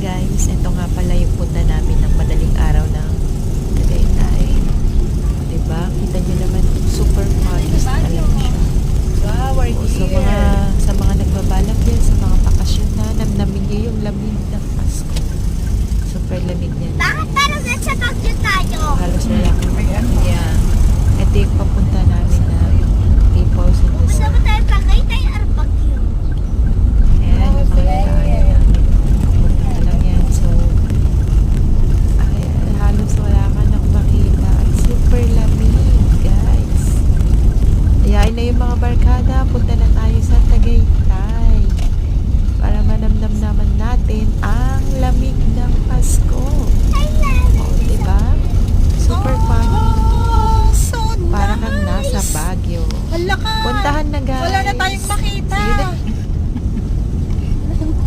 guys, ito nga pala yung punta namin ng madaling araw ng Tagaytay. Diba? Kita nyo naman, super foggy talaga siya. Sa mga nagbabalak yan, sa mga bakasyon na, namnamin nyo yung lamig ng Pasko. Super lamig yan. Bakit parang nasa Baguio tayo? Halos wala kang yan. Ito yung papunta